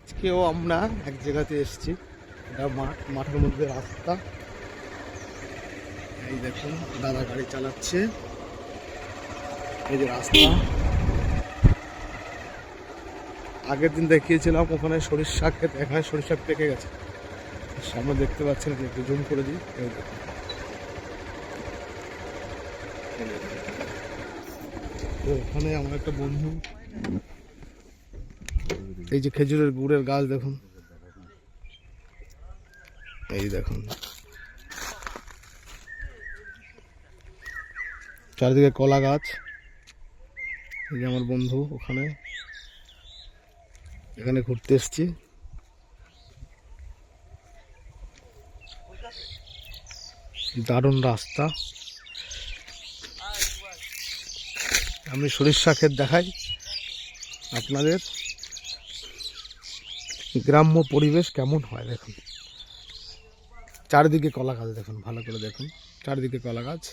আজকেও আমরা এক জায়গাতে এসেছি, এটা মাঠের মধ্যে রাস্তা। এই দেখুন দাদা গাড়ি চালাচ্ছে, এই যে রাস্তা। আগের দিন দেখিয়েছিলাম ওখানে সরিষা ক্ষেত, এখানে সরিষা পেকে গেছে। সামনে দেখতে পাচ্ছেন, একটু জুম করে দিই। এই দেখুন, তো ওখানে আমার একটা বন্ধু, এই যে খেজুরের গুড়ের গাছ দেখুন, এই দেখুন চারিদিকে কলা গাছ। এই যে আমার বন্ধু ওখানে, এখানে ঘুরতে এসছি। দারুণ রাস্তা। আমি সরিষা ক্ষেত দেখাই আপনাদের, গ্রাম্য পরিবেশ কেমন হয় দেখুন। চারিদিকে কলা গাছ দেখুন, ভালো করে দেখুন, চারিদিকে কলা গাছ।